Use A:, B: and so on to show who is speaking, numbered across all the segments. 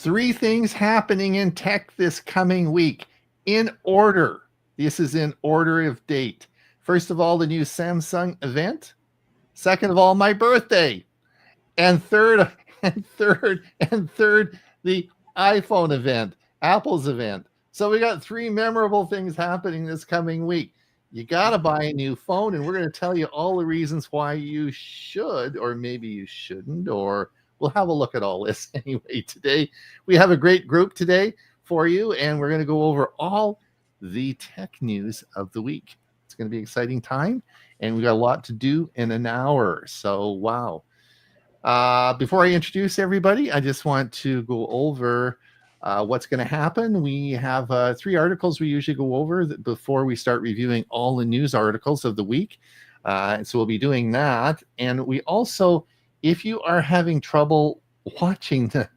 A: Three things happening in tech this coming week in order. This is in order of date. First of all, the new Samsung event. Second of all, my birthday. And third, the iPhone event, Apple's event. So we got three memorable things happening this coming week. You got to buy a new phone, and we're going to tell you all the reasons why you should, or maybe you shouldn't, or we'll have a look at all this anyway today. We have a great group today for you, and we're going to go over all the tech news of the week. It's going to be an exciting time, and we got a lot to do in an hour. So, wow. Before I introduce everybody, I just want to go over what's going to happen. We have three articles we usually go over before we start reviewing all the news articles of the week. So we'll be doing that. And we also, if you are having trouble watching the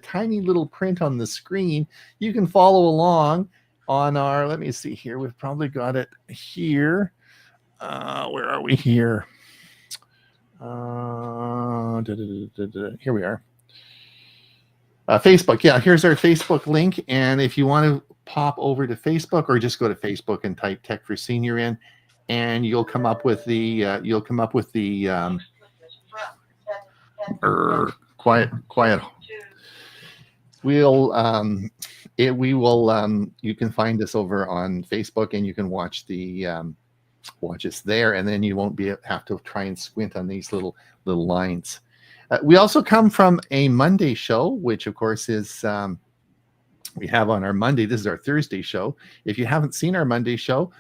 A: tiny little print on the screen, you can follow along on our, let me see here, we've probably got it here. Where are we here? Here we are. Facebook. Yeah, here's our Facebook link. And if you want to pop over to Facebook, or just go to Facebook and type Tech for Senior in, and you'll come up with the quiet. You can find us over on Facebook, and you can watch us there, and then you won't have to try and squint on these little lines. We also come from a Monday show, which of course is we have on our Monday. This is our Thursday show. If you haven't seen our Monday show,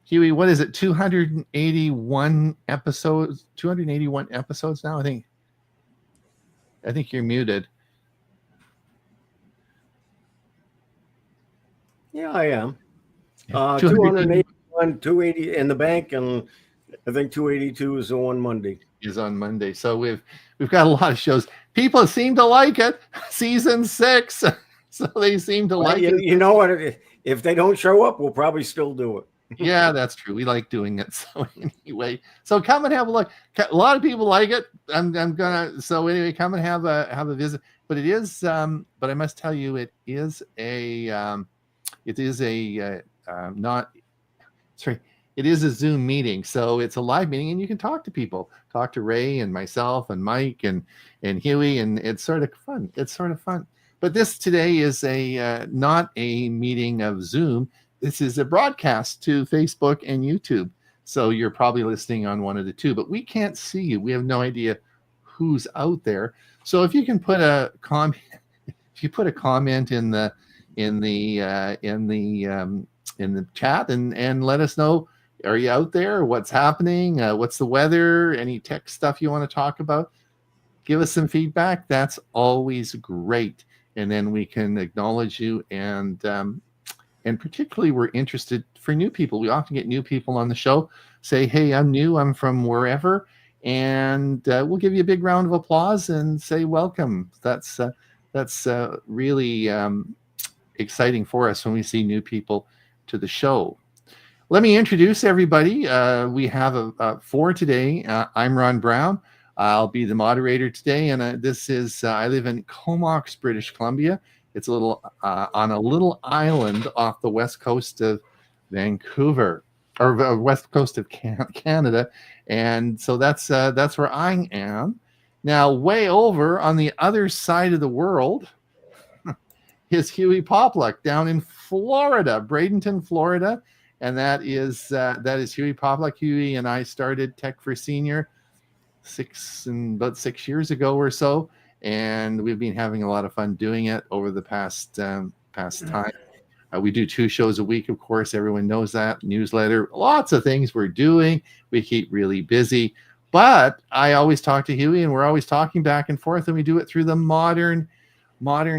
A: Huey, what is it? 281 episodes. 281 episodes now. I think you're muted.
B: Yeah, I am. 281, 280 in the bank, and I think 282 is on Monday.
A: So we've got a lot of shows. People seem to like it. Season 6, so they seem to like it.
B: You know what? If they don't show up, we'll probably still do it.
A: Yeah, that's true. We like doing it. So anyway, so come and have a look. A lot of people like it. So anyway, come and have a visit. But it is, but I must tell you, it is a Zoom meeting. So it's a live meeting, and you can talk to people, talk to Ray and myself and Mike and Huey, and it's sort of fun. But this today is not a meeting of Zoom. This is a broadcast to Facebook and YouTube. So you're probably listening on one of the two, but we can't see you. We have no idea who's out there. So if you can put a comment, in the chat and let us know Are you out there? What's happening? What's the weather? Any tech stuff you want to talk about? Give us some feedback. That's always great. And then we can acknowledge you. And particularly, we're interested for new people. We often get new people on the show. Say, hey, I'm new. I'm from wherever. And we'll give you a big round of applause and say welcome. That's really exciting for us when we see new people to the show. Let me introduce everybody. We have four today. I'm Ron Brown. I'll be the moderator today, and this is I live in Comox, British Columbia. It's a little on a little island off the west coast of Vancouver, or west coast of Canada, and so that's where I am. Now, way over on the other side of the world is Huey Popluck down in Florida, Bradenton, Florida, and that is Huey Popluck. Huey and I started Tech for Senior about 6 years ago or so, and we've been having a lot of fun doing it over the past time. We do 2 shows a week, of course. Everyone knows that. Newsletter, lots of things we're doing. We keep really busy, but I always talk to Huey, and we're always talking back and forth, and we do it through the modern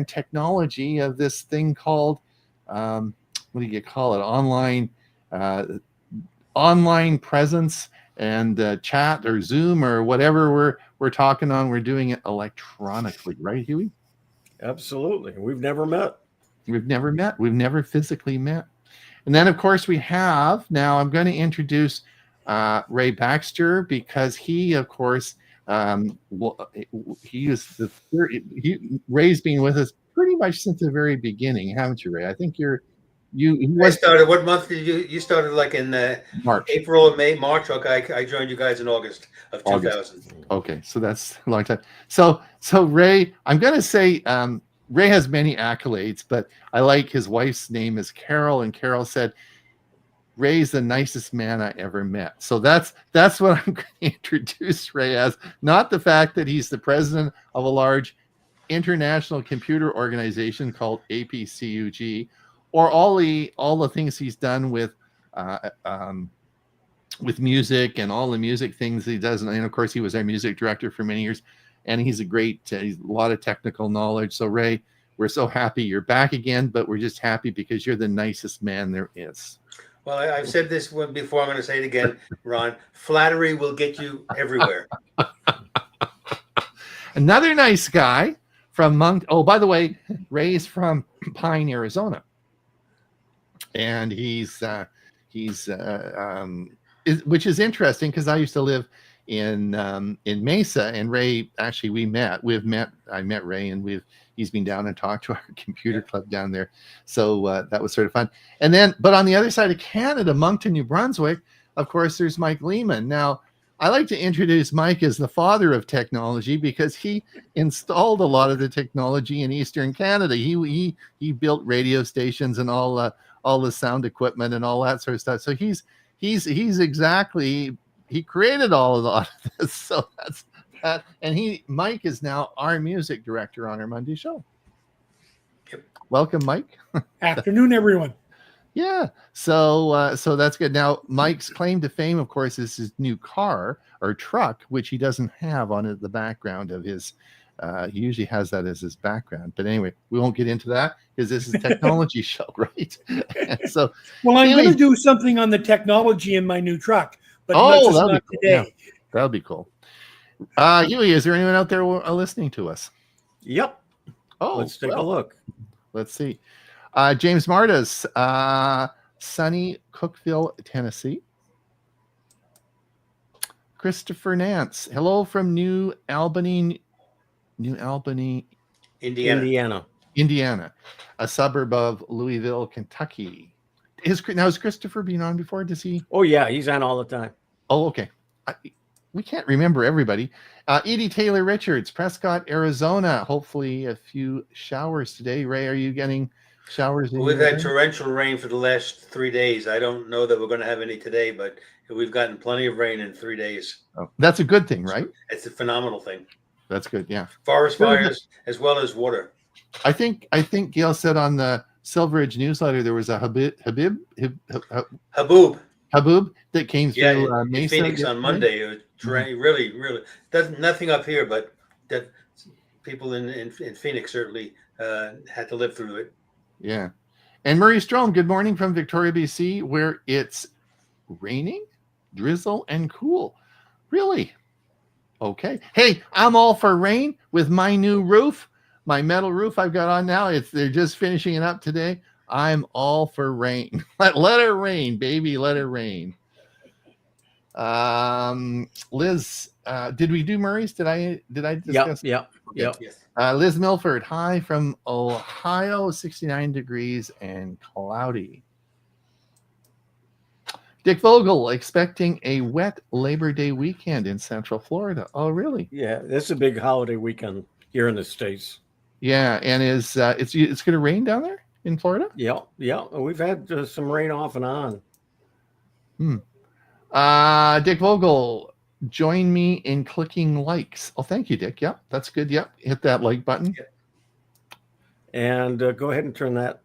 A: technology of this thing called what do you call it? Online presence and chat or Zoom or whatever we're talking on. We're doing it electronically, right, Huey?
B: Absolutely. We've never met.
A: We've never physically met. And then, of course, we have now. I'm going to introduce Ray Baxter, because he, of course, he is the third. Ray's been with us pretty much since the very beginning, haven't you, Ray? I think you.
C: I started. What month did you started? Like in
A: March,
C: April or May, March. Okay, I joined you guys in August of 2000.
A: Okay, so that's a long time. So Ray, I'm going to say Ray has many accolades, but I like his wife's name is Carol, and Carol said Ray's the nicest man I ever met. So that's what I'm going to introduce Ray as, not the fact that he's the president of a large international computer organization called APCUG, or all the things he's done with music and all the music things he does. And of course, he was our music director for many years, and he's he's a lot of technical knowledge. So Ray, we're so happy you're back again, but we're just happy because you're the nicest man there is.
C: Well, I've said this one before. I'm going to say it again, Ron. Flattery will get you everywhere.
A: Another nice guy from Monk. Oh, by the way, Ray's from Pine, Arizona. And which is interesting, because I used to live in Mesa, and Ray, actually I met Ray, and he's been down and talked to our computer club down there. So that was sort of fun. And then, but on the other side of Canada, Moncton, New Brunswick, of course, there's Mike Lehman. Now, I like to introduce Mike as the father of technology, because he installed a lot of the technology in Eastern Canada. He built radio stations and all the sound equipment and all that sort of stuff. So he's exactly, he created all of this. So that's that. And Mike is now our music director on our Monday show. Yep. Welcome, Mike.
D: Afternoon, everyone.
A: Yeah. So that's good. Now, Mike's claim to fame, of course, is his new car or truck, which he doesn't have on the background of his. He usually has that as his background. But anyway, we won't get into that, because this is a technology show, right? So,
D: well, I'm going to do something on the technology in my new truck, but not
A: cool.
D: today.
A: Yeah, that'll be cool. Huey, is there anyone out there listening to us?
B: Yep.
A: Oh,
B: let's take a look.
A: Let's see. James Martas, sunny Cookeville, Tennessee. Christopher Nance, hello from New Albany,
B: Indiana,
A: a suburb of Louisville, Kentucky. Has Christopher been on before? Does he?
B: Oh yeah, he's on all the time.
A: Oh, okay. We can't remember everybody. Edie Taylor Richards, Prescott, Arizona. Hopefully a few showers today. Ray, are you getting showers?
C: We've had torrential rain for the last 3 days. I don't know that we're going to have any today, but we've gotten plenty of rain in 3 days.
A: Oh, that's a good thing, right?
C: It's a phenomenal thing.
A: That's good. Yeah.
C: Forest fires as well as water.
A: I think Gail said on the Silver Edge newsletter there was a Haboob Haboob that came
C: Yeah,
A: through
C: in
A: Mesa
C: Phoenix on
A: yesterday?
C: Monday. It was really, really doesn't nothing up here, but that people in Phoenix certainly had to live through it.
A: Yeah. And Murray Strom, good morning from Victoria, BC, where it's raining, drizzle, and cool. Really? Okay. Hey, I'm all for rain with my new roof, my metal roof I've got on now. They're just finishing it up today. I'm all for rain. Let it rain, baby. Let it rain. Liz, did we do Murray's? Did I discuss?
B: Yep.
C: Yes.
A: Liz Milford, hi from Ohio, 69 degrees and cloudy. Dick Vogel expecting a wet Labor Day weekend in Central Florida. Oh, really?
B: Yeah, this is a big holiday weekend here in the States.
A: Yeah, and it's going to rain down there in Florida?
B: Yeah. We've had some rain off and on.
A: Dick Vogel, join me in clicking likes. Oh, thank you, Dick. Yep, that's good. Yep, hit that like button.
C: Yep.
B: And go ahead and turn that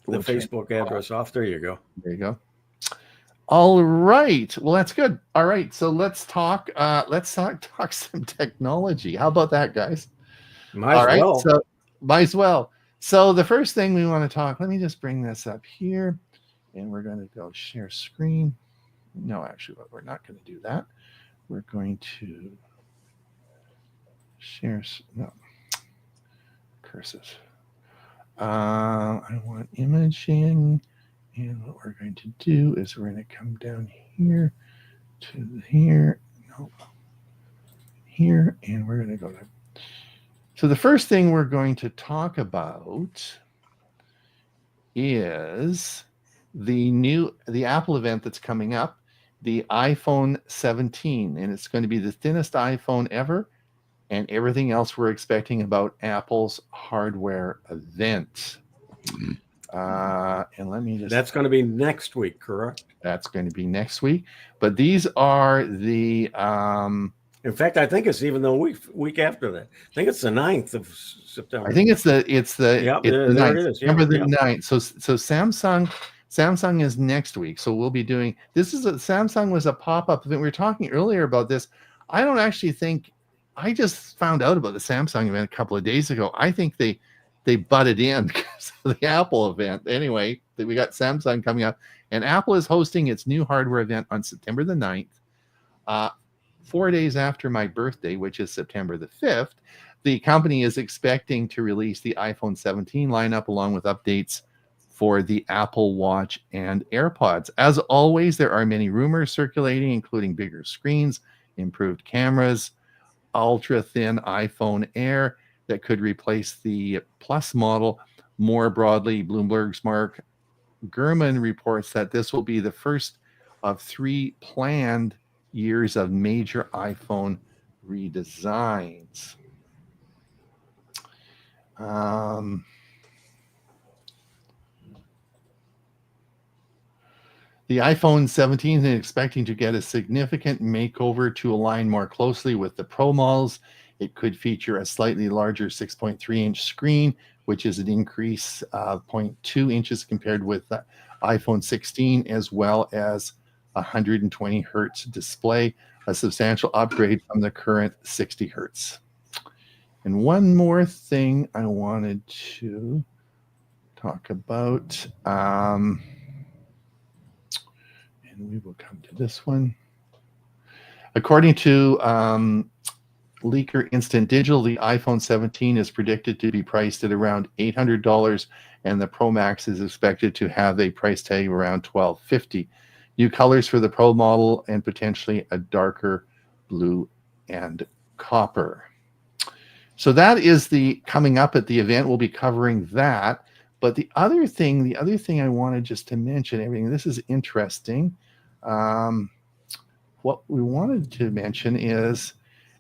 B: the Facebook address off. There you go.
A: There you go. All right. Well, that's good. All right. So let's talk some technology. How about that, guys?
B: Might
A: as well. So the first thing we want to talk, let me just bring this up here, and we're going to go share screen. No, actually, we're not going to do that. We're going to share, no, curses. I want imaging, and what we're going to do is we're going to come down here to here, no, here, and we're going to go to. So the first thing we're going to talk about is the Apple event that's coming up, the iPhone 17, and it's going to be the thinnest iPhone ever, and everything else we're expecting about Apple's hardware event. And let me just...
B: That's going to be next week, correct?
A: That's going to be next week. But these are the...
B: in fact, I think it's even the week after that. I think it's the 9th of September.
A: I think it's the
B: Yep,
A: there
B: 9th. It is.
A: September the 9th. So Samsung is next week. So we'll be doing... Samsung was a pop-up event. We were talking earlier about this. I don't actually think... I just found out about the Samsung event a couple of days ago. I think they butted in because of the Apple event. Anyway, we got Samsung coming up, and Apple is hosting its new hardware event on September the 9th, 4 days after my birthday, which is September the 5th. The company is expecting to release the iPhone 17 lineup along with updates for the Apple Watch and AirPods. As always, there are many rumors circulating, including bigger screens, improved cameras, ultra-thin iPhone Air that could replace the Plus model. More broadly, Bloomberg's Mark Gurman reports that this will be the first of 3 planned years of major iPhone redesigns. The iPhone 17 is expecting to get a significant makeover to align more closely with the Pro models. It could feature a slightly larger 6.3-inch screen, which is an increase of 0.2 inches compared with the iPhone 16, as well as 120 hertz display, a substantial upgrade from the current 60 hertz. And one more thing I wanted to talk about, and we will come to this one. According to Leaker Instant Digital, the iPhone 17 is predicted to be priced at around $800, and the Pro Max is expected to have a price tag around $1,250. New colors for the Pro model and potentially a darker blue and copper. So that is the coming up at the event. We'll be covering that. But the other thing I wanted just to mention, everything, this is interesting. What we wanted to mention is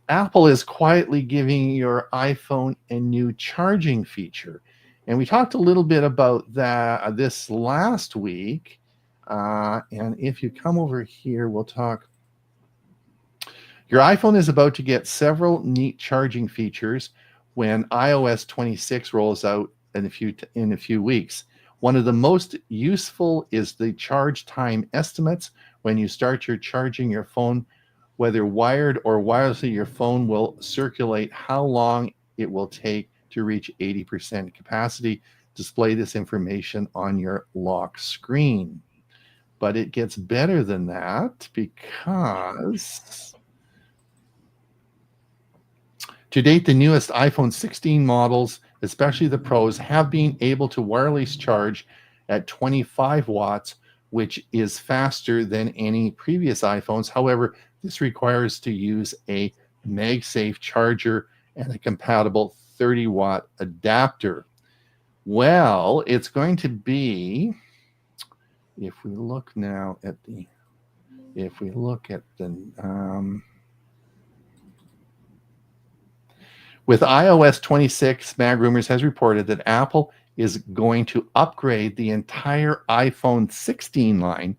A: Apple is quietly giving your iPhone a new charging feature. And we talked a little bit about that this last week. And if you come over here, we'll talk. Your iPhone is about to get several neat charging features when iOS 26 rolls out in a few weeks. One of the most useful is the charge time estimates. When you start your charging your phone, whether wired or wirelessly, your phone will circulate how long it will take to reach 80% capacity. Display this information on your lock screen. But it gets better than that, because to date, the newest iPhone 16 models, especially the Pros, have been able to wireless charge at 25 watts, which is faster than any previous iPhones. However, this requires to use a MagSafe charger and a compatible 30-watt adapter. Well, it's going to be, if we look now at the, with iOS 26, Mag Rumors has reported that Apple is going to upgrade the entire iPhone 16 line,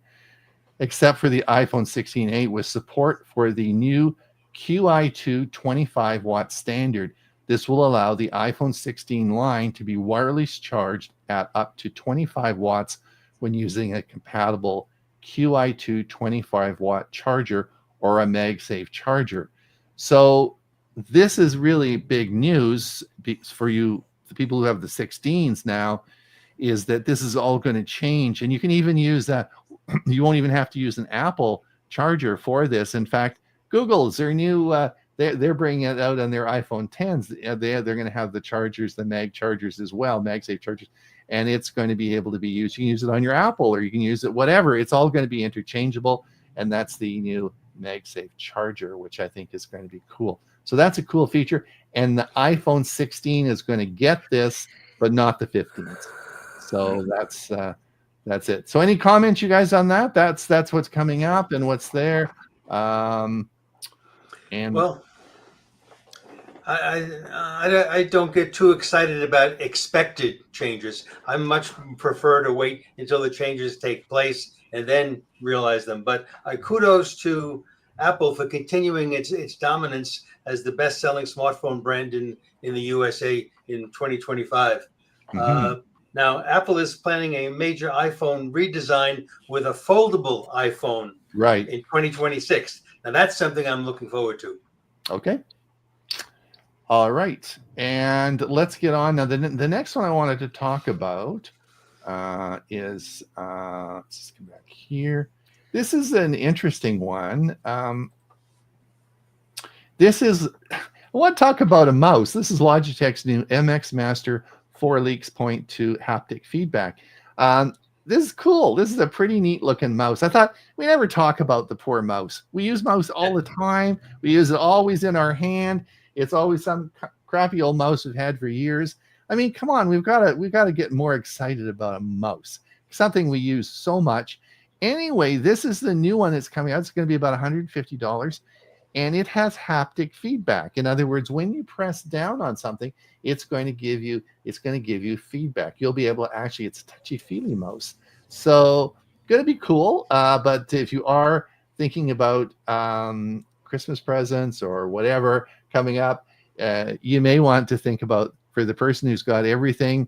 A: except for the iPhone 16A, with support for the new QI2 25-watt standard. This will allow the iPhone 16 line to be wireless charged at up to 25 watts when using a compatible QI2 25-watt charger or a MagSafe charger. So this is really big news for you, the people who have the 16s now, is that this is all going to change. And you can even use that. You won't even have to use an Apple charger for this. In fact, Google's their new, they're bringing it out on their iPhone 10s. They're going to have the chargers, the Mag chargers as well, MagSafe chargers. And it's going to be able to be used. You can use it on your Apple, or you can use it whatever. It's all going to be interchangeable. And that's the new MagSafe charger, which I think is going to be cool. So that's a cool feature. And the iPhone 16 is going to get this, but not the 15s. So that's it. So any comments, you guys, on that? That's what's coming up and what's there. And
C: well, I don't get too excited about expected changes. I much prefer to wait until the changes take place and then realize them. But kudos to Apple for continuing its dominance as the best-selling smartphone brand in the USA in 2025.
A: Mhm.
C: Now, Apple is planning a major iPhone redesign with a foldable iPhone
A: right.
C: in 2026. Now, that's something I'm looking forward to.
A: Okay. All right. And let's get on. Now, the next one I wanted to talk about is, let's just come back here. This is an interesting one. I want to talk about a mouse. This is Logitech's new MX Master 4 Leaks Point 2 haptic feedback. This is cool. This is a pretty neat looking mouse. I thought we never talk about the poor mouse. We use mouse all the time. We use it always in our hand. It's always some crappy old mouse we've had for years. I mean, come on, we've got to get more excited about a mouse. Something we use so much. Anyway, this is the new one that's coming out. It's going to be about $150. And it has haptic feedback. In other words, when you press down on something, it's going to give you feedback. You'll be able to actually, it's a touchy-feely mouse. So going to be cool. But if you are thinking about Christmas presents or whatever coming up, you may want to think about, for the person who's got everything,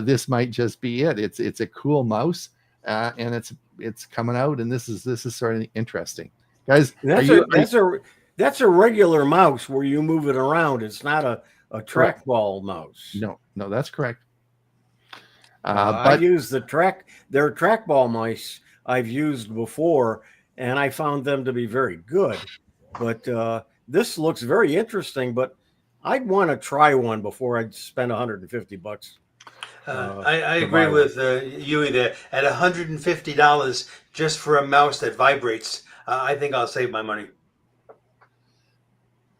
A: this might just be it. It's a cool mouse, and it's coming out, and this is sort of interesting. Guys,
B: that's a regular mouse where you move it around. It's not a trackball mouse.
A: No, that's correct.
B: But I use their trackball mice I've used before, and I found them to be very good. But this looks very interesting. But I'd want to try one before I'd spend $150.
C: I agree with Yui there. At $150 just for a mouse that vibrates, I think I'll save my money.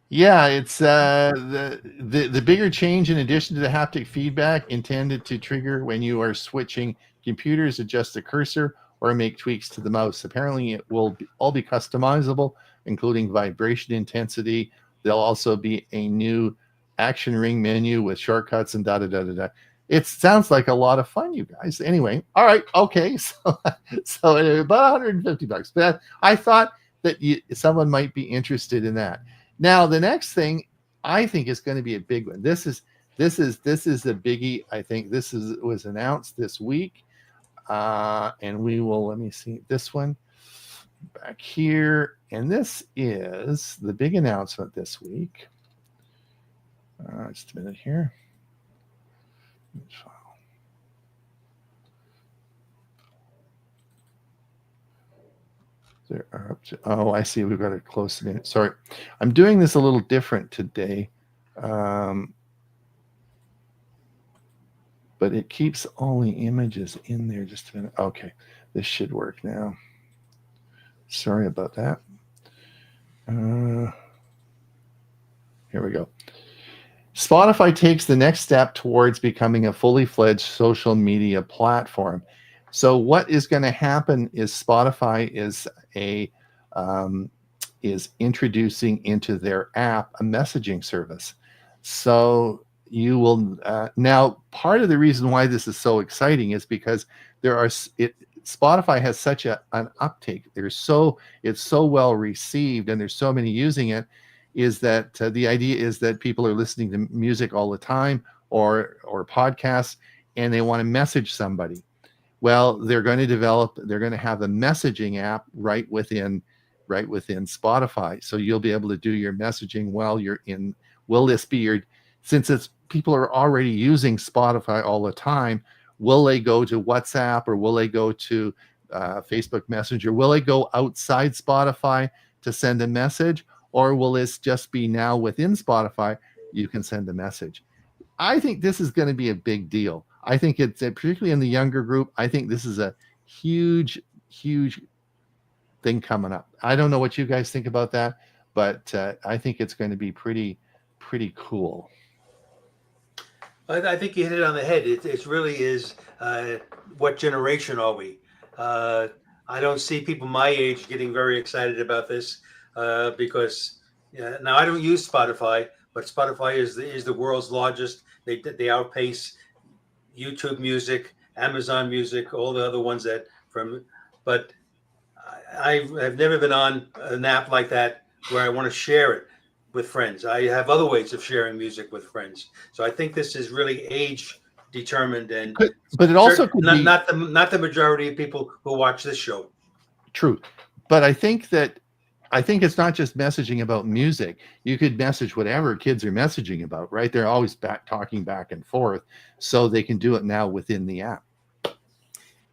A: Yeah, it's the bigger change, in addition to the haptic feedback, intended to trigger when you are switching computers, adjust the cursor, or make tweaks to the mouse. Apparently, it will all be customizable, including vibration intensity. There'll also be a new action ring menu with shortcuts and da-da-da-da-da. It sounds like a lot of fun, you guys. Anyway, all right, okay. So about $150. But I thought that someone might be interested in that. Now, the next thing I think is going to be a big one. This is this is a biggie. I think was announced this week, and we will. Let me see this one back here, and this is the big announcement this week. Just a minute here. There are up to, oh, I see. We've got a close minute. Sorry, I'm doing this a little different today, but it keeps all the images in there. Just a minute. Okay, this should work now. Sorry about that. Here we go. Spotify takes the next step towards becoming a fully fledged social media platform. So what is going to happen is Spotify is introducing into their app a messaging service. So you will now, part of the reason why this is so exciting is because Spotify has such an uptake. It's so well received, and there's so many using it. Is that the idea is that people are listening to music all the time or podcasts, and they want to message somebody. Well, they're going to have a messaging app right within Spotify. So you'll be able to do your messaging while you're in. Will this be since people are already using Spotify all the time, will they go to WhatsApp, or will they go to Facebook Messenger? Will they go outside Spotify to send a message? Or will this just be now within Spotify, you can send a message? I think this is going to be a big deal. I think it's particularly in the younger group. I think this is a huge, huge thing coming up. I don't know what you guys think about that, but I think it's going to be pretty cool.
C: I think you hit it on the head. It really is. What generation are we? I don't see people my age getting very excited about this because now I don't use Spotify, but Spotify is the world's largest. They outpace YouTube Music, Amazon Music, all the other ones but I've never been on an app like that where I want to share it with friends. I have other ways of sharing music with friends. So I think this is really age determined, and
A: but it also could be
C: not the majority of people who watch this show.
A: True. But I think it's not just messaging about music. You could message whatever kids are messaging about, right? They're always talking back and forth, so they can do it now within the app.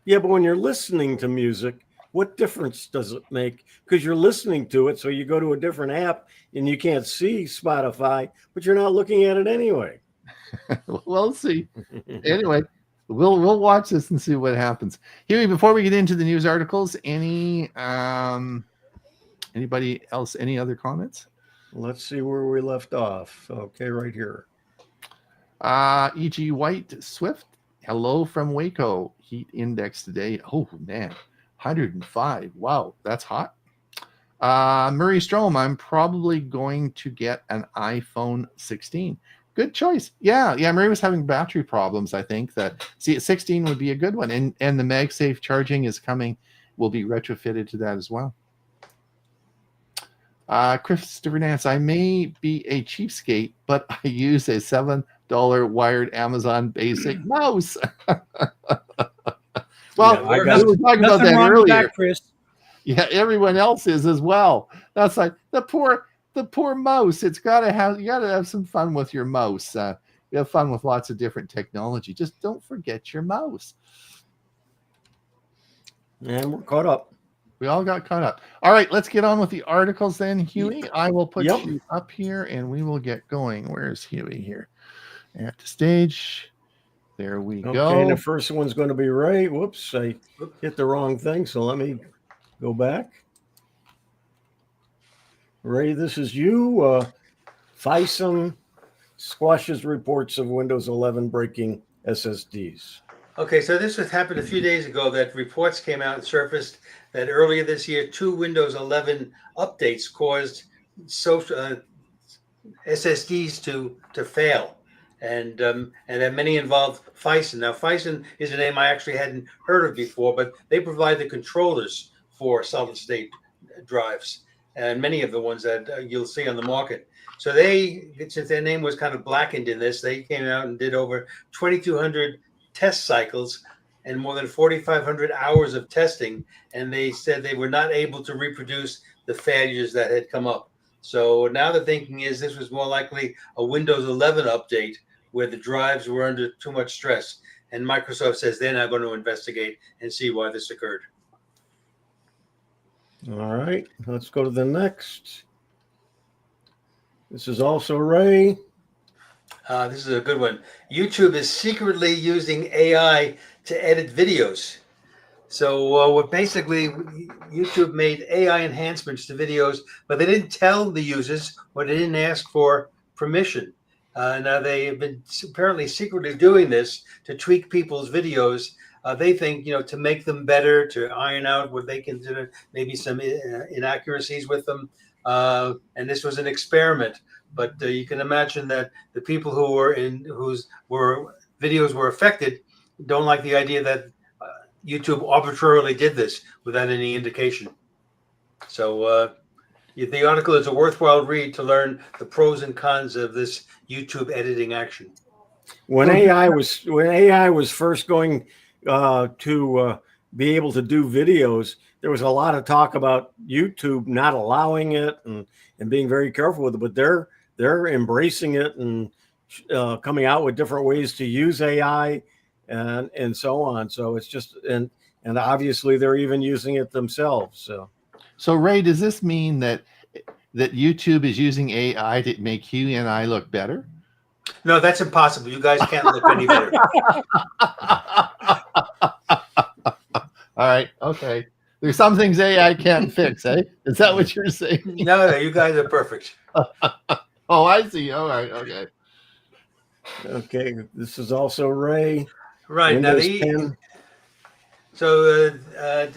B: Yeah, but when you're listening to music, what difference does it make? Because you're listening to it, so you go to a different app and you can't see Spotify, but you're not looking at it anyway.
A: We'll see. Anyway, we'll watch this and see what happens. Huey, before we get into the news articles, anybody else, any other comments?
B: Let's see where we left off. Okay, right here.
A: E.G. White Swift, hello from Waco. Heat index today. Oh, man, 105. Wow, that's hot. Murray Strom, I'm probably going to get an iPhone 16. Good choice. Yeah. Murray was having battery problems. I think 16 would be a good one. And the MagSafe charging is coming, will be retrofitted to that as well. Christopher Nance, I may be a cheapskate, but I use a $7 wired Amazon basic mouse. Well, we were talking about that earlier. Chris. Yeah, everyone else is as well. That's like the poor mouse. You gotta have some fun with your mouse. You have fun with lots of different technology. Just don't forget your mouse.
B: And we're caught up.
A: We all got caught up. All right, let's get on with the articles then, Huey. I will put you up here and we will get going. Where's Huey here? At the stage. There we go.
B: Okay, and the first one's going to be Ray. Whoops, I hit the wrong thing, so let me go back. Ray, this is you. FISM squashes reports of Windows 11 breaking SSDs.
C: Okay, so this happened a few days ago that reports came out and surfaced that earlier this year, 2 Windows 11 updates caused SSDs to fail. And then many involved FISM. Now, FISM is a name I actually hadn't heard of before, but they provide the controllers for solid-state drives. and many of the ones that you'll see on the market. So they, since their name was kind of blackened in this, they came out and did over 2,200 test cycles and more than 4,500 hours of testing. And they said they were not able to reproduce the failures that had come up. So now the thinking is this was more likely a Windows 11 update where the drives were under too much stress. And Microsoft says they're now going to investigate and see why this occurred.
B: All right, let's go to the next. This is also Ray.
C: This is a good one. YouTube is secretly using AI to edit videos. So what basically YouTube made AI enhancements to videos, but they didn't tell the users, or they didn't ask for permission. Now they have been apparently secretly doing this to tweak people's videos. They think, to make them better, to iron out what they consider maybe some inaccuracies with them. And this was an experiment. But you can imagine that the people who were whose videos were affected don't like the idea that YouTube arbitrarily did this without any indication. So the article is a worthwhile read to learn the pros and cons of this YouTube editing action.
B: When AI was first going to be able to do videos, there was a lot of talk about YouTube not allowing it and being very careful with it. But they're embracing it and coming out with different ways to use AI and so on. So it's just and obviously they're even using it themselves.
A: So Ray, does this mean that YouTube is using AI to make you and I look better?
C: No, that's impossible. You guys can't look any better.
A: All right. Okay. There's some things AI can't fix, eh? Is that what you're saying?
C: No, you guys are perfect.
A: Oh, I see. All right. Okay.
B: Okay. This is also Ray.
C: Right.
B: Windows
C: now,
B: 10.
C: So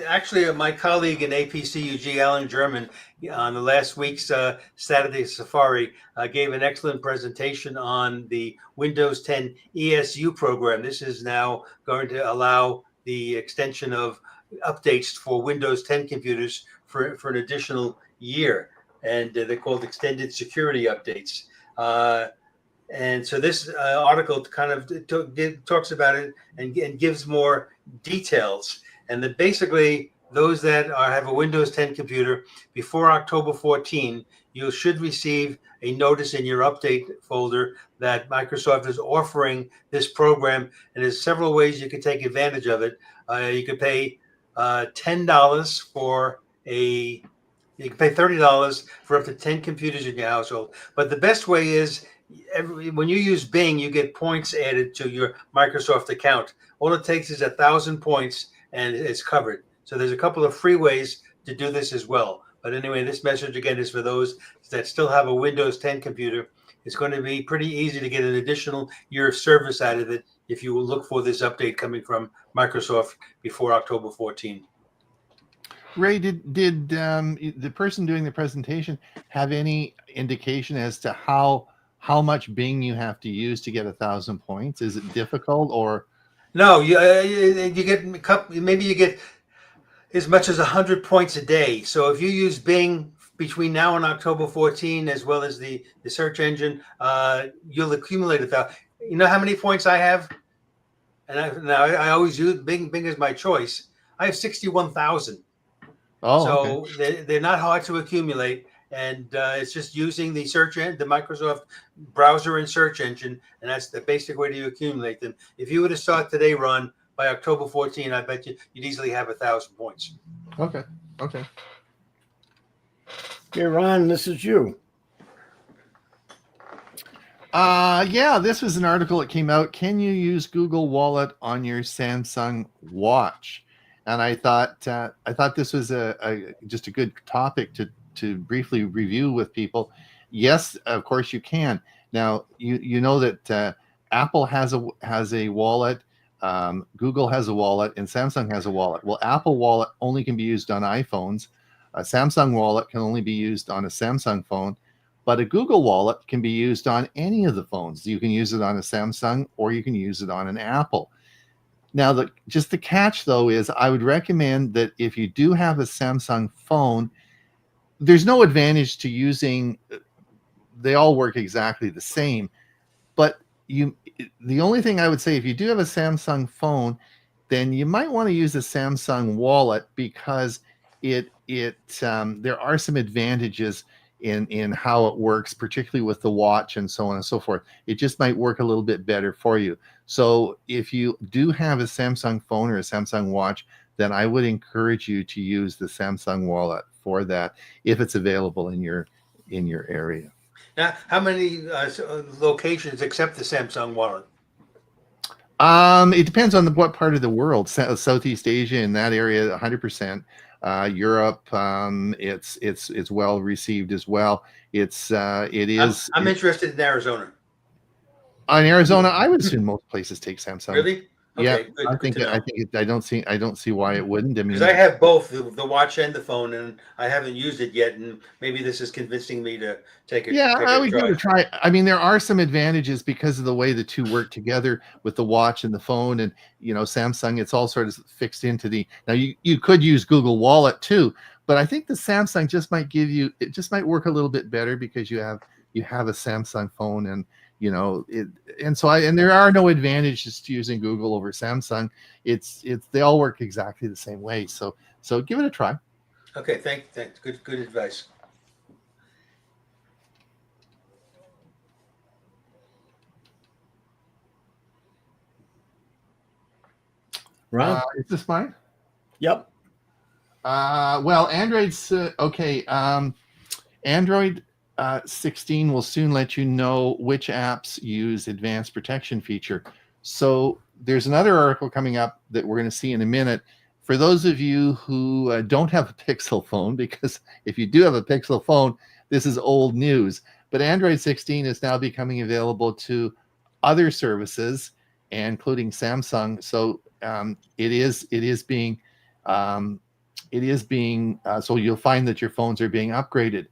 C: actually, my colleague in APCUG, Alan German, on the last week's Saturday Safari, gave an excellent presentation on the Windows 10 ESU program. This is now going to allow the extension of updates for Windows 10 computers for an additional year. And they're called extended security updates. And so this article kind of talks about it and gives more details. And that basically those that have a Windows 10 computer before October 14, you should receive a notice in your update folder that Microsoft is offering this program. And there's several ways you can take advantage of it. You could pay $10 for you can pay $30 for up to 10 computers in your household. But the best way is when you use Bing, you get points added to your Microsoft account. All it takes is 1,000 points and it's covered. So there's a couple of free ways to do this as well. But anyway, this message again is for those that still have a Windows 10 computer. It's going to be pretty easy to get an additional year of service out of it if you will look for this update coming from Microsoft before October 14.
A: Ray, did the person doing the presentation have any indication as to how much Bing you have to use to get 1,000 points? Is it difficult or?
C: No, you get maybe you get as much as 100 points a day. So if you use Bing between now and October 14, as well as the search engine, you'll accumulate 1,000. You know how many points I have? And I always use Bing. Bing is my choice. I have 61,000.
A: Oh,
C: so
A: okay.
C: they're not hard to accumulate, and it's just using the the Microsoft browser and search engine, and that's the basic way to accumulate them. If you were to start today, Ron, by October 14, I bet you'd easily have 1,000 points.
A: Okay.
B: Okay, Ron, this is you.
A: Yeah, this was an article that came out. Can you use Google Wallet on your Samsung Watch? And I thought this was just a good topic to briefly review with people. Yes, of course you can. Now you know that Apple has a wallet, Google has a wallet, and Samsung has a wallet. Well, Apple Wallet only can be used on iPhones. A Samsung Wallet can only be used on a Samsung phone, but a Google Wallet can be used on any of the phones. You can use it on a Samsung or you can use it on an Apple. Now, just the catch, though, is I would recommend that if you do have a Samsung phone, there's no advantage to using. They all work exactly the same, but the only thing I would say, if you do have a Samsung phone, then you might want to use a Samsung wallet, because there are some advantages in how it works, particularly with the watch and so on and so forth. It just might work a little bit better for you. So if you do have a Samsung phone or a Samsung watch, then I would encourage you to use the Samsung wallet for that, if it's available in your area.
C: Now, how many locations accept the Samsung wallet?
A: It depends on what part of the world. Southeast Asia, in that area, 100%. Europe, it's well received as well. It is.
C: I'm interested in Arizona.
A: In Arizona, I would assume most places take Samsung.
C: Really? Okay,
A: Yeah,
C: good,
A: I
C: good
A: think I don't see why it wouldn't. I mean,
C: because I have both the watch and the phone, and I haven't used it yet, and maybe this is convincing me to take it.
A: yeah, I would give it a try. I mean, there are some advantages because of the way the two work together with the watch and the phone, and Samsung. It's all sort of fixed into the. Now you could use Google Wallet too, but I think the Samsung just might might work a little bit better because you have a Samsung phone, and and there are no advantages to using Google over Samsung. They all work exactly the same way. So give it a try.
C: Okay, thanks. Good advice.
B: Ron?
A: Is this mine?
B: Yep.
A: Well, Android's okay. Android 16 will soon let you know which apps use advanced protection feature. So there's another article coming up that we're going to see in a minute. For those of you who don't have a Pixel phone, because if you do have a Pixel phone, this is old news. But Android 16 is now becoming available to other services, including Samsung. So it is being so you'll find that your phones are being upgraded.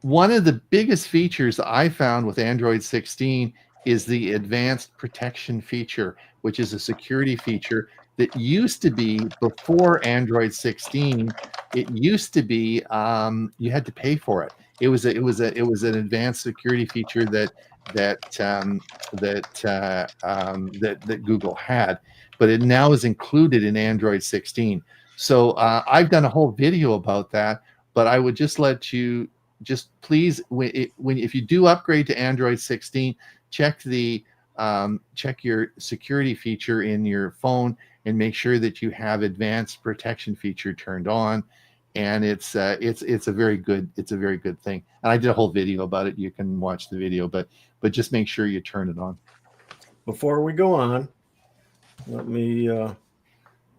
A: One of the biggest features I found with Android 16 is the advanced protection feature, which is a security feature that used to be, before Android 16, it used to be you had to pay for it. It was an advanced security feature that Google had, but it now is included in Android 16. So I've done a whole video about that, but I would just let you please, if you do upgrade to Android 16, check your security feature in your phone and make sure that you have advanced protection feature turned on. And it's a very good thing. And I did a whole video about it. You can watch the video, but just make sure you turn it on.
B: Before we go on, let me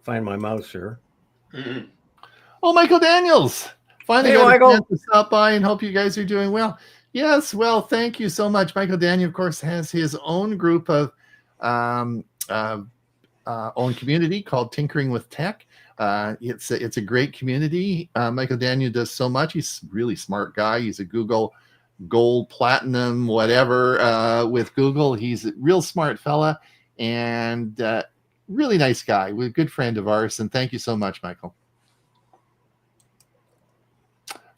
B: find my mouse here.
C: Mm-hmm.
A: Oh, Michael Daniels. Finally got
B: Michael.
A: a chance to stop by, and hope you guys are doing well. Yes, well, thank you so much. Michael Daniel, of course, has his own group of own community called Tinkering with Tech. It's a great community. Michael Daniel does so much. He's a really smart guy. He's a Google Gold, Platinum, whatever with Google. He's a real smart fella and really nice guy. We're a good friend of ours. And thank you so much, Michael.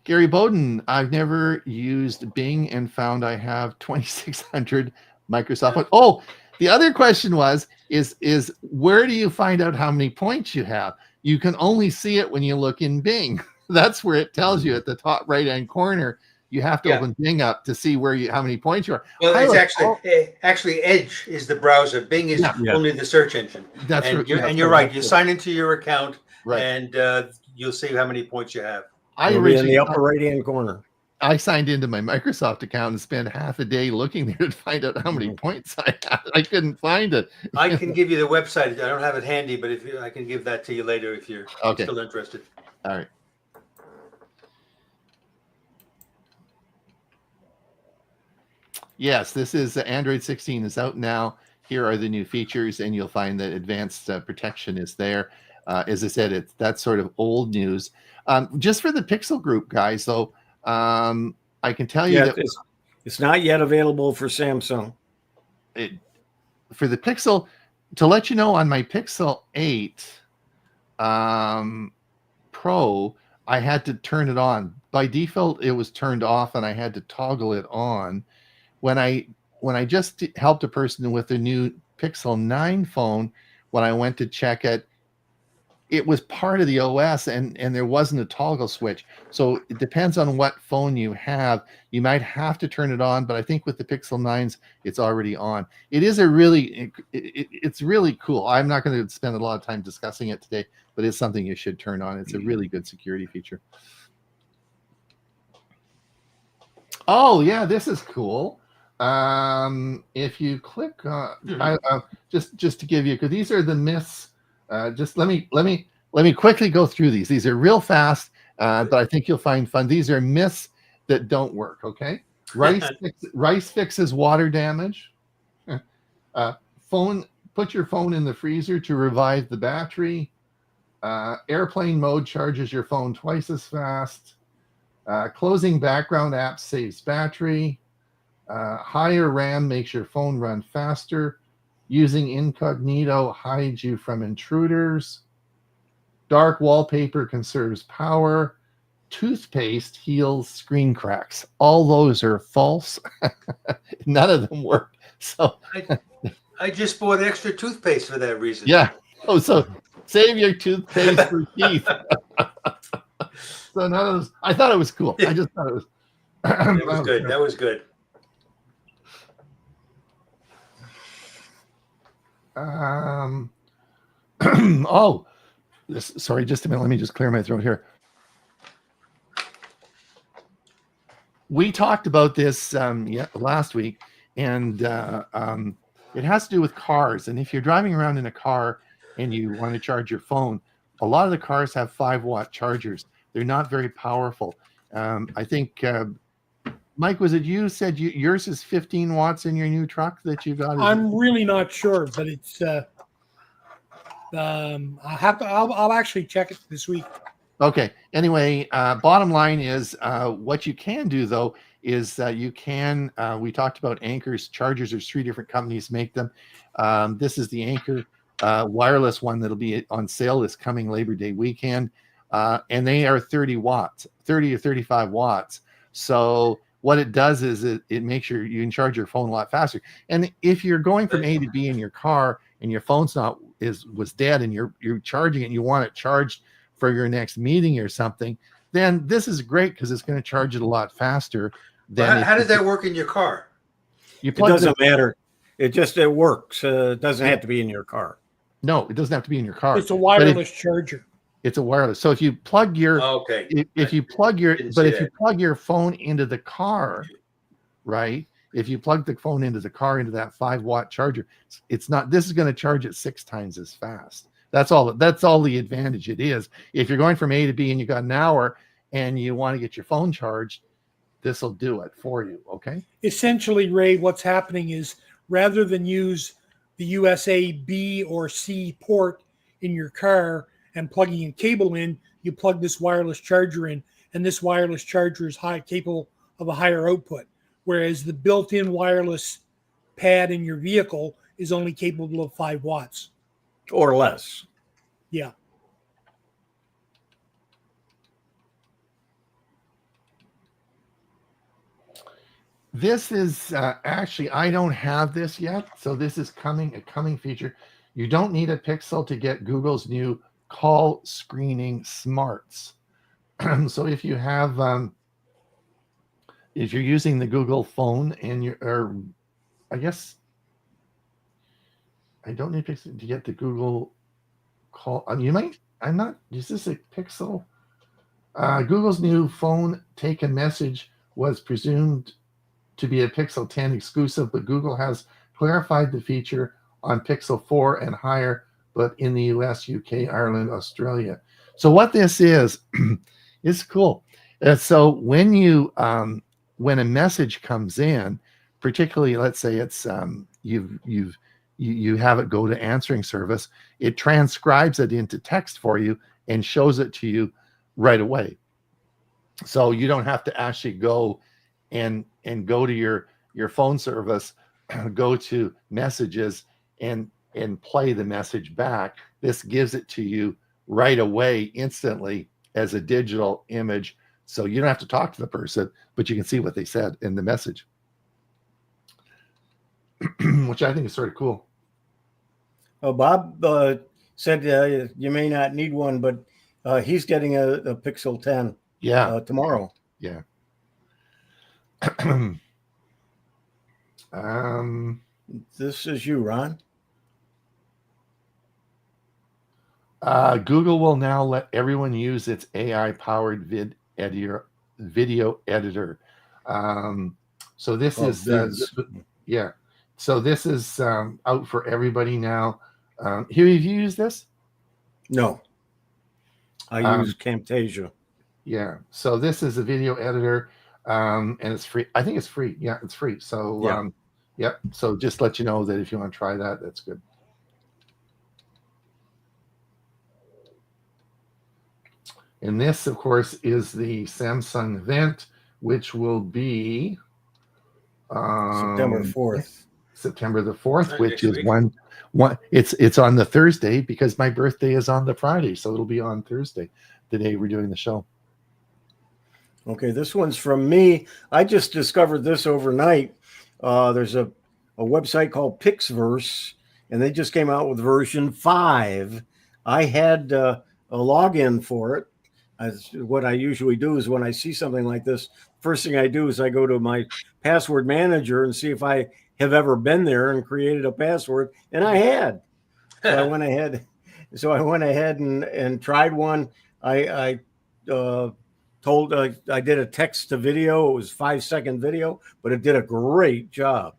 A: Gary Bowden, I've never used Bing and found I have 2,600 Microsoft. Oh, the other question is where do you find out how many points you have? You can only see it when you look in Bing. That's where it tells you at the top right-hand corner. You have to open Bing up to see how many points you are.
C: Well, it's actually Edge is the browser. Bing is only the search engine.
A: That's
C: you're right. You sign into your account,
A: right,
C: and you'll see how many points you have.
B: It'll be in the upper right-hand corner.
A: I signed into my Microsoft account and spent half a day looking there to find out how many points I had. I couldn't find it.
C: I can give you the website. I don't have it handy, but I can give that to you later if you're still interested.
A: All right. Yes, this is Android 16 is out now. Here are the new features, and you'll find that advanced protection is there. As I said, that's sort of old news. Just for the Pixel group, guys, though, I can tell you that
B: it's not yet available for Samsung.
A: For the Pixel, to let you know, on my Pixel 8 Pro, I had to turn it on. By default, it was turned off, and I had to toggle it on. When I just helped a person with a new Pixel 9 phone, when I went to check it, it was part of the OS, and there wasn't a toggle switch. So it depends on what phone you have. You might have to turn it on, but I think with the Pixel 9s, it's already on. It is it's really cool. I'm not going to spend a lot of time discussing it today, but it's something you should turn on. It's a really good security feature. Oh yeah, this is cool. If you click, just to give you, because these are the myths. Just let me quickly go through these. These are real fast, but I think you'll find fun. These are myths that don't work. Okay, rice fixes water damage. Put your phone in the freezer to revive the battery. Airplane mode charges your phone twice as fast. Closing background apps saves battery. Higher RAM makes your phone run faster. Using incognito hides you from intruders. Dark wallpaper conserves power. Toothpaste heals screen cracks. All those are false. None of them work. So
C: I just bought extra toothpaste for that reason.
A: yeah. Oh, so save your toothpaste for teeth. So none of those. I thought it was cool. I just thought it was.
C: That was good. That was good.
A: Oh, sorry, just a minute. Let me just clear my throat here. We talked about this last week, and it has to do with cars. And if you're driving around in a car and you want to charge your phone, a lot of the cars have 5-watt chargers. They're not very powerful. I think, Mike, was it you said yours is 15 watts in your new truck that you got?
D: I'm really not sure, but it's. I'll actually check it this week.
A: Okay. Anyway, bottom line is what you can do, though, is you can, we talked about Anker's chargers. There's 3 different companies make them. This is the Anker wireless one that'll be on sale this coming Labor Day weekend. And they are 30 watts, 30 or 35 watts. So what it does is it makes sure you can charge your phone a lot faster. And if you're going from A to B in your car and your phone's was dead and you're charging it and you want it charged for your next meeting or something, then this is great because it's going to charge it a lot faster.
C: How does that work in your car?
B: It doesn't matter. It works. It doesn't have to be in your car.
A: No, it doesn't have to be in your car.
D: It's a wireless charger.
A: It's a wireless. So if you plug your if you plug your phone into the car, right? If you plug the phone into the car into that 5-watt charger, it's not. This is going to charge it 6 times as fast. That's all the advantage it is. If you're going from A to B and you got an hour and you want to get your phone charged, this will do it for you. Okay.
D: Essentially, Ray, what's happening is rather than use the USA B or C port in your car and plugging a cable in, you plug this wireless charger in, and this wireless charger is capable of a higher output, whereas the built-in wireless pad in your vehicle is only capable of 5 watts.
B: Or less.
D: Yeah.
A: This is actually, I don't have this yet, so this is a coming feature. You don't need a Pixel to get Google's new call screening smarts. So if you have, if you're using the Google phone and I guess I don't need Pixel to get the Google call. You might. I'm not. Is this a Pixel? Google's new phone take a message was presumed to be a Pixel 10 exclusive, but Google has clarified the feature on Pixel 4 and higher, but in the US, UK, Ireland, Australia. So what this is cool. So when when a message comes in, particularly, let's say it's you have it go to answering service, it transcribes it into text for you and shows it to you right away. So you don't have to actually go and go to your phone service, go to messages and play the message back. This gives it to you right away, instantly, as a digital image. So you don't have to talk to the person, but you can see what they said in the message, which I think is sort of cool.
B: Oh, Bob said you may not need one, but he's getting a Pixel 10 tomorrow.
A: Yeah.
B: This is you, Ron.
A: Google will now let everyone use its AI-powered video editor. So this is So this is out for everybody now. Hugh, have you used this?
B: No, I use Camtasia.
A: Yeah. So this is a video editor, and it's free. I think it's free. Yeah, it's free. So yep. So just let you know that if you want to try that, that's good. And this, of course, is the Samsung event, which will be
B: September 4th.
A: September the 4th, which is one. It's on the Thursday because my birthday is on the Friday, so it'll be on Thursday, the day we're doing the show.
B: Okay, this one's from me. I just discovered this overnight. There's a website called Pixverse, and they just came out with version 5. I had a login for it. What I usually do is when I see something like this, first thing I do is I go to my password manager and see if I have ever been there and created a password, and I had. So I went ahead. And tried one. I did a text to video. It was 5-second video, but it did a great job.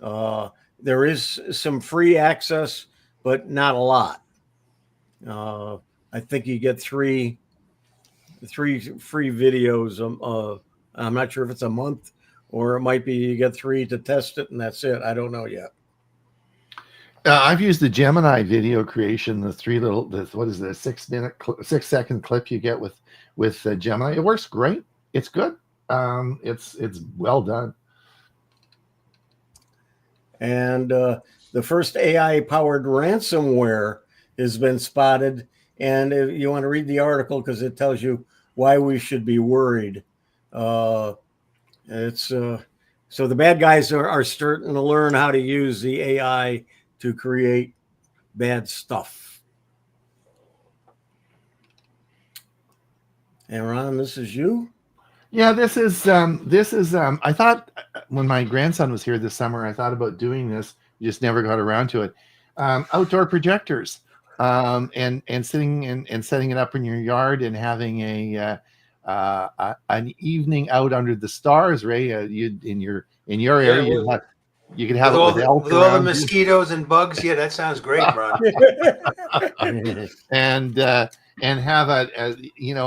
B: There is some free access, but not a lot. I think you get three free videos. I'm not sure if it's a month or it might be you get 3 to test it and that's it. I don't know yet.
A: I've used the Gemini video creation, what is the 6-second clip you get with Gemini. It works great. It's good. It's well done.
B: And the first AI-powered ransomware has been spotted. And if you want to read the article because it tells you why we should be worried. So the bad guys are starting to learn how to use the AI to create bad stuff. And Ron, this is you?
A: Yeah, this is I thought when my grandson was here this summer, I thought about doing this, just never got around to it. Outdoor projectors. And setting it up in your yard and having an evening out under the stars, Ray. In your area, you could have
C: with
A: it
C: all the mosquitoes and bugs. Yeah, that sounds great, Ron.
A: and have a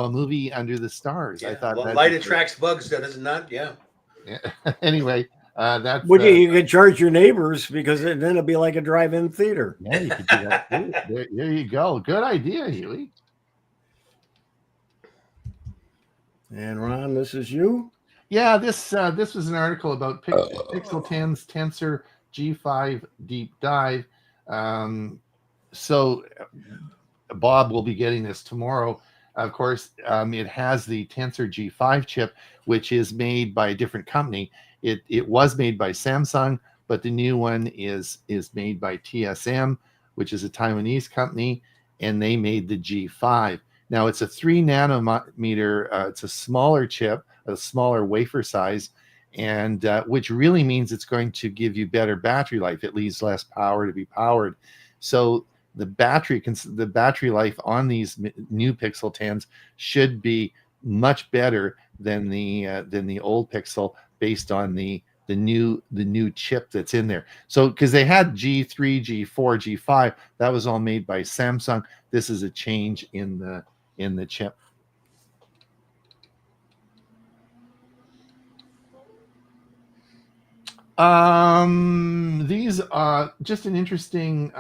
A: movie under the stars.
C: Yeah,
A: I thought
C: light attracts bugs, does it not? Yeah.
A: Anyway. That's
B: you could charge your neighbors because then it'll be like a drive-in theater.
A: Yeah, you could do that too. There you go. Good idea, Huey.
B: And Ron, this is you.
A: Yeah, this was an article about Pixel 10's Tensor G5 deep dive. So Bob will be getting this tomorrow. Of course, it has the Tensor G5 chip, which is made by a different company. It was made by Samsung, but the new one is made by TSM, which is a Taiwanese company, and they made the G5. Now it's a 3 nanometer. It's a smaller chip, a smaller wafer size, and which really means it's going to give you better battery life. It needs less power to be powered. So the battery life on these new Pixel 10s should be much better than the old Pixel, based on the new chip that's in there. So because they had G3, G4, G5, that was all made by Samsung. This is a change in the chip. These are just an interesting.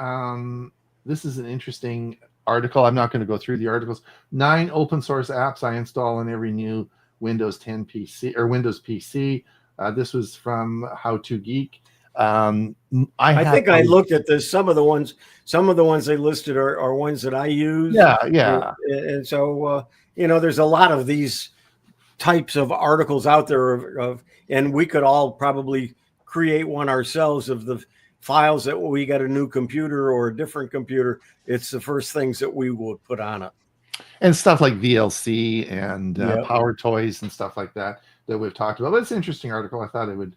A: This is an interesting article. I'm not going to go through the articles. 9 open source apps I install on every new Windows 10 PC or Windows PC. This was from How to Geek.
B: I think I looked at this. Some of the ones they listed are ones that I use.
A: Yeah.
B: And so, there's a lot of these types of articles out there and we could all probably create one ourselves of the files that we got a new computer or a different computer. It's the first things that we would put on it.
A: And stuff like VLC and Power Toys and stuff like that we've talked about. But it's an interesting article. I thought it would.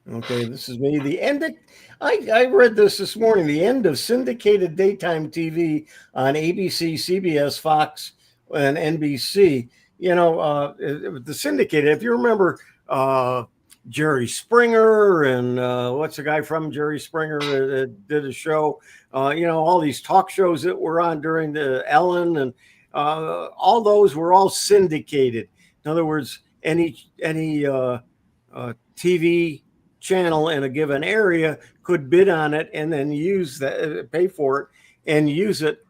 B: Okay, this is me. The end of, I read this morning. The end of syndicated daytime TV on ABC, CBS, Fox, and NBC. The syndicated. If you remember, Jerry Springer and what's the guy from Jerry Springer that did a show? All these talk shows that were on during the Ellen and all those were all syndicated. In other words, any TV channel in a given area could bid on it and then use that, pay for it, and use it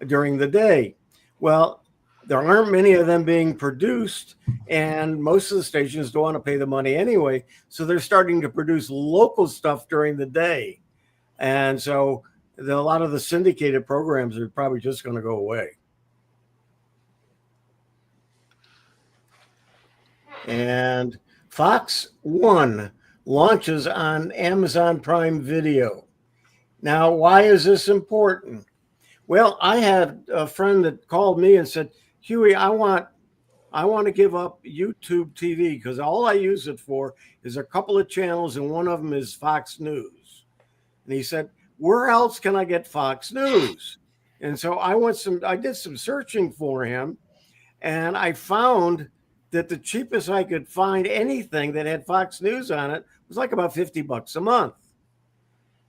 B: during the day. Well, there aren't many of them being produced, and most of the stations don't want to pay the money anyway. So they're starting to produce local stuff during the day, and so a lot of the syndicated programs are probably just going to go away. And Fox 1 launches on Amazon Prime Video. Now, why is this important? Well, I had a friend that called me and said, Huey, I want to give up YouTube TV because all I use it for is a couple of channels, and one of them is Fox News. And he said, where else can I get Fox News? And so I did some searching for him, and I found that the cheapest I could find anything that had Fox News on it was like about $50 a month.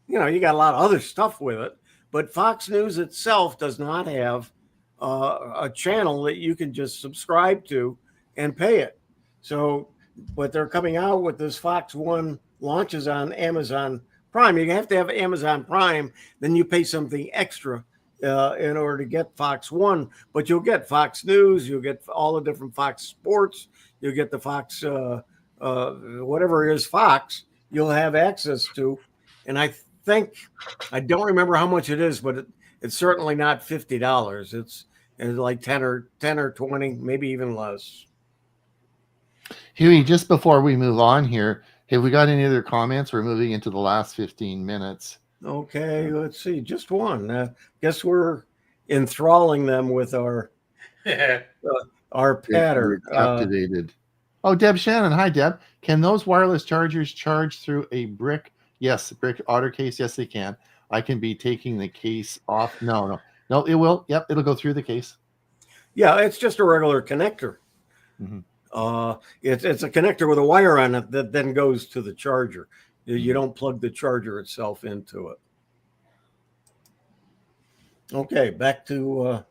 B: You got a lot of other stuff with it, but Fox News itself does not have a channel that you can just subscribe to and pay it. So, but they're coming out with this Fox 1 launches on Amazon Prime. You have to have Amazon Prime, then you pay something extra in order to get Fox 1, but you'll get Fox News, you'll get all the different Fox Sports, you'll get the Fox, whatever it is Fox, you'll have access to. And I don't remember how much it is, but it's certainly not $50. It's like 10 or 20, maybe even less.
A: Huey, just before we move on here, have we got any other comments? We're moving into the last 15 minutes.
B: Okay, let's see. Just one. Guess we're enthralling them with our pattern.
A: Captivated. Deb Shannon. Hi, Deb. Can those wireless chargers charge through a brick? Yes, brick otter case. Yes, they can. I can be taking the case off. No, it will. Yep, it'll go through the case.
B: Yeah, it's just a regular connector.
A: Mm-hmm.
B: It's a connector with a wire on it that then goes to the charger. You don't plug the charger itself into it. Okay, back to,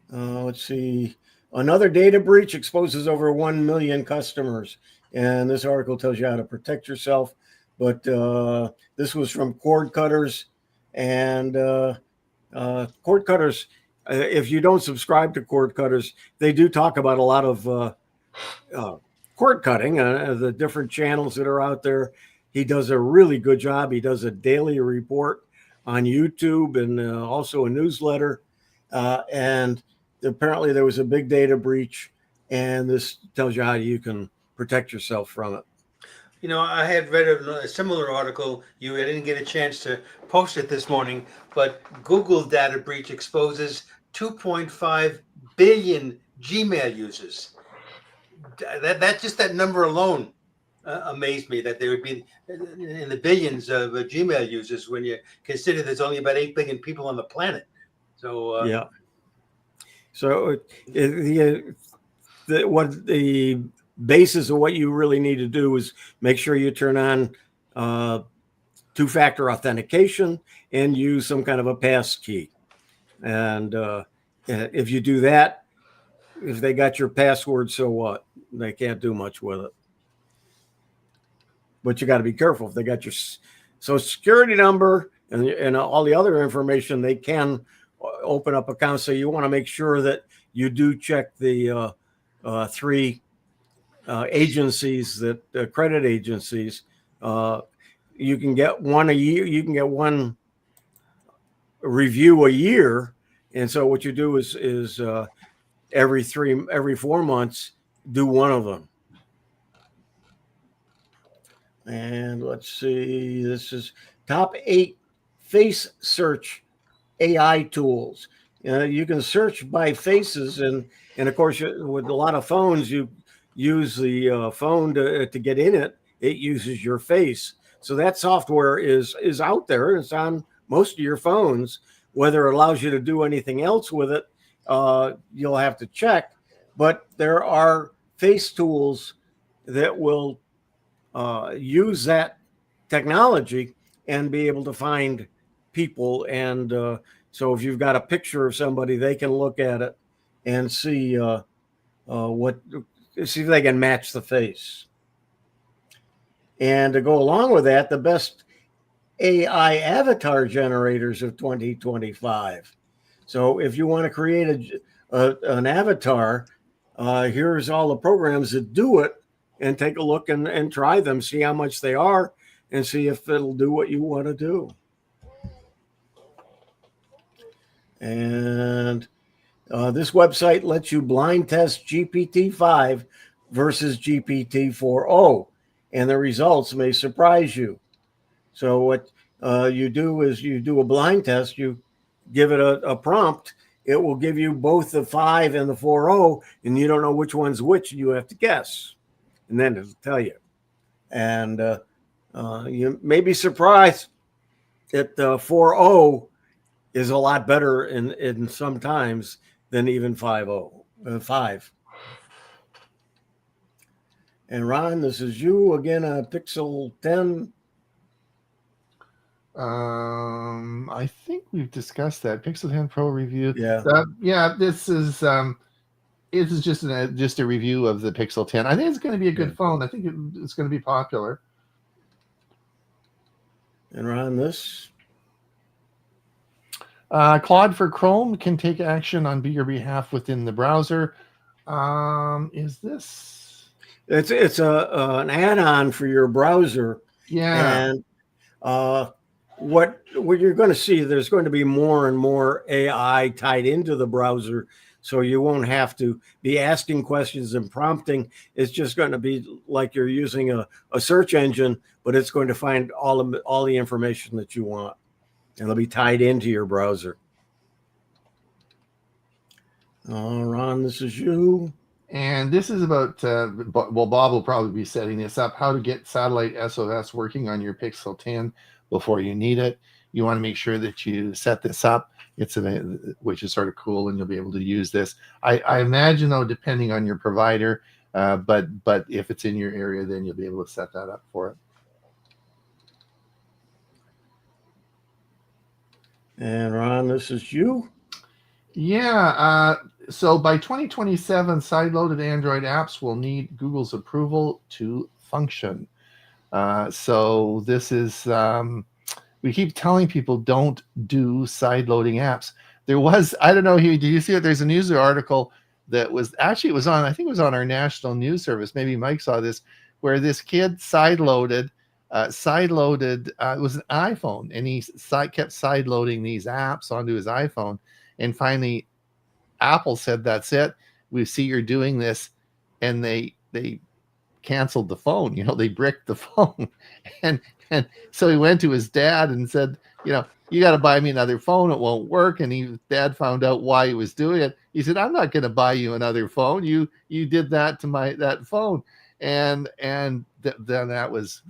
B: let's see. Another data breach exposes over 1 million customers. And this article tells you how to protect yourself. But this was from Cord Cutters. And Cord Cutters, if you don't subscribe to Cord Cutters, they do talk about a lot of cord cutting, the different channels that are out there. He does a really good job. He does a daily report on YouTube and also a newsletter. And apparently there was a big data breach, and this tells you how you can protect yourself from it.
C: I had read a similar article. I didn't get a chance to post it this morning, but Google data breach exposes 2.5 billion Gmail users. That number alone amazed me, that there would be in the billions of Gmail users when you consider there's only about 8 billion people on the planet. So
B: yeah. So what the basis of what you really need to do is make sure you turn on two-factor authentication and use some kind of a pass key. And if you do that, if they got your password, so what? They can't do much with it. But you got to be careful. If they got your social security number and all the other information, they can open up accounts. So you want to make sure that you do check the 3 agencies that credit agencies. You can get one a year. You can get one review a year, and so what you do is every 4 months do one of them. And let's see, this is top 8 face search AI tools. You can search by faces, and of course, with a lot of phones, you use the phone to get in it. It uses your face, so that software is out there. It's on most of your phones. Whether it allows you to do anything else with it, you'll have to check. But there are face tools that will use that technology and be able to find people. And so if you've got a picture of somebody, they can look at it and see see if they can match the face. And to go along with that, the best AI avatar generators of 2025. So if you want to create an avatar, here's all the programs that do it, and take a look and try them, see how much they are, and see if it'll do what you want to do. And this website lets you blind test GPT-5 versus GPT-4o, and the results may surprise you. So what you do is you do a blind test, you give it a prompt, it will give you both the 5 and the 4o, and you don't know which one's which, and you have to guess. And then it'll tell you. And you may be surprised that 4o is a lot better in sometimes than even 5. And Ron, this is you again, a Pixel 10.
A: I think we've discussed that Pixel 10 Pro review.
B: Yeah.
A: This is just a review of the Pixel 10. I think it's going to be a good phone. I think it's going to be popular.
B: And Ron, this
A: Claude for Chrome can take action on your behalf within the browser. Is this?
B: It's an add-on for your browser.
A: Yeah.
B: And what you're going to see, there's going to be more and more AI tied into the browser, so you won't have to be asking questions and prompting. It's just going to be like you're using a search engine, but it's going to find all the information that you want, and it'll be tied into your browser. Ron, this is you.
A: And this is about, Bob will probably be setting this up, how to get satellite SOS working on your Pixel 10 before you need it. You want to make sure that you set this up, which is sort of cool, and you'll be able to use this. I imagine, though, depending on your provider, but if it's in your area, then you'll be able to set that up for it.
B: And Ron, this is you.
A: Yeah. So by 2027, sideloaded Android apps will need Google's approval to function. So this is, we keep telling people don't do sideloading apps. There was, I don't know, did you see it? There's a news article that was, actually it was on, I think it was on our national news service. Maybe Mike saw this, where this kid sideloaded, it was an iPhone, and he kept sideloading these apps onto his iPhone. And finally, Apple said, that's it. We see you're doing this. And they canceled the phone. They bricked the phone. And so he went to his dad and said, you got to buy me another phone. It won't work. And dad found out why he was doing it. He said, I'm not going to buy you another phone. You did that to that phone. And then that was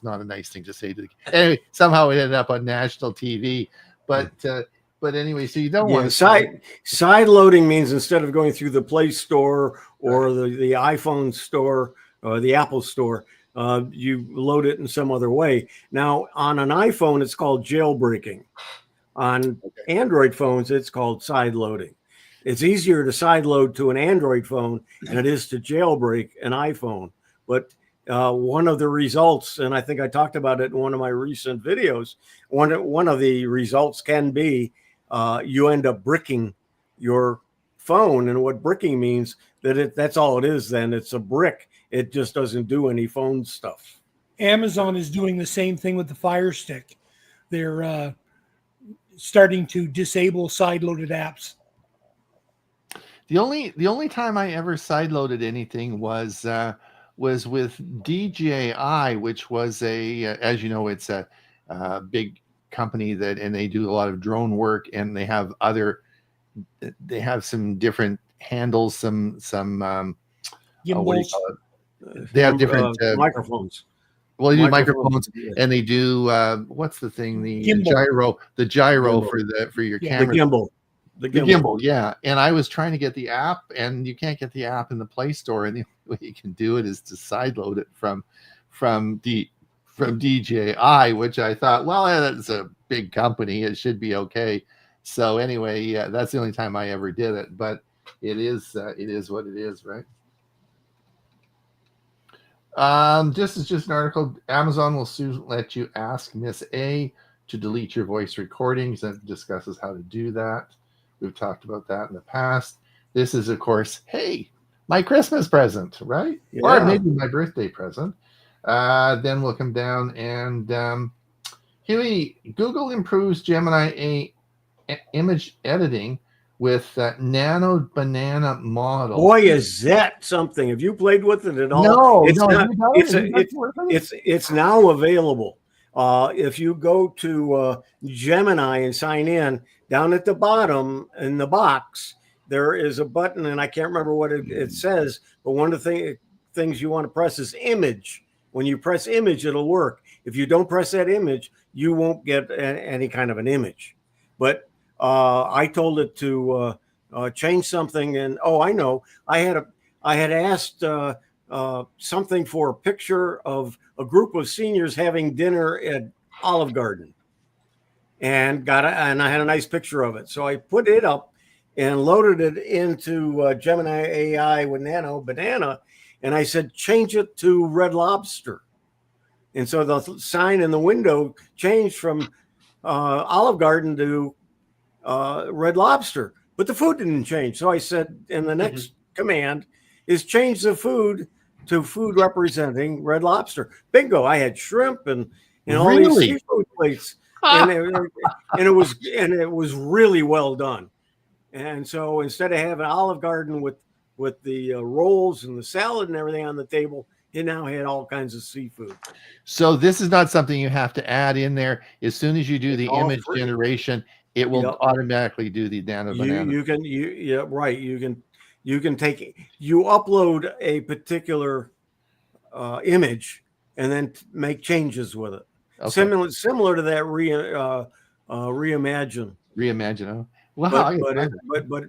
A: not a nice thing to say to the kid. Anyway, somehow it ended up on national TV. But anyway, so you don't want to
B: side loading means instead of going through the Play Store or the iPhone store or the Apple Store, you load it in some other way. Now, on an iPhone, it's called jailbreaking. On Android phones, it's called side loading. It's easier to side load to an Android phone than it is to jailbreak an iPhone. But one of the results, and I think I talked about it in one of my recent videos, one of the results can be you end up bricking your phone. And what bricking means, that's all it is. Then it's a brick. It just doesn't do any phone stuff.
D: Amazon is doing the same thing with the Fire Stick. They're starting to disable side-loaded apps.
A: The only time I ever side-loaded anything was with DJI, which was as you know, it's a big company and they do a lot of drone work, and they have some different handles, some
D: Gimbals.
A: what do you call it? They have different
B: microphones.
A: Well, they do microphones, and they do what's the thing? The
D: Gimbal.
A: gyro for your camera.
B: The
A: gimbal, yeah. And I was trying to get the app, and you can't get the app in the Play Store, and the only way you can do it is to sideload it from DJI, which I thought, well, that's a big company, it should be okay. So anyway, yeah, that's the only time I ever did it, but it is what it is, right? This is just an article. Amazon will soon let you ask Miss A to delete your voice recordings, and discusses how to do that. We've talked about that in the past. This is, of course, hey, my Christmas present, right? Yeah. Or maybe my birthday present. Then we'll come down and Huey, Google improves Gemini image editing with Nano Banana model.
B: Boy, is that something! Have you played with it at all?
A: No,
B: it's now available. If you go to Gemini and sign in, down at the bottom in the box, there is a button, and I can't remember what it says, but one of the things you want to press is image. When you press image, it'll work. If you don't press that image, you won't get any kind of an image. But I told it to change something, and I know. I had asked something for a picture of a group of seniors having dinner at Olive Garden, and I had a nice picture of it. So I put it up and loaded it into Gemini AI with Nano Banana, and I said, change it to Red Lobster. And so the sign in the window changed from Olive Garden to Red Lobster, but the food didn't change. So I said, and the next command is change the food to food representing Red Lobster. Bingo! I had shrimp and all these seafood plates, and it was really well done. And so instead of having Olive Garden with the rolls and the salad and everything on the table, it now had all kinds of seafood.
A: So this is not something you have to add in there. As soon as you do the image generation, it will automatically do the Nano Banana.
B: You can upload a particular image and then make changes with it. Okay. Similar to that Reimagine.
A: Reimagine. Oh. Wow.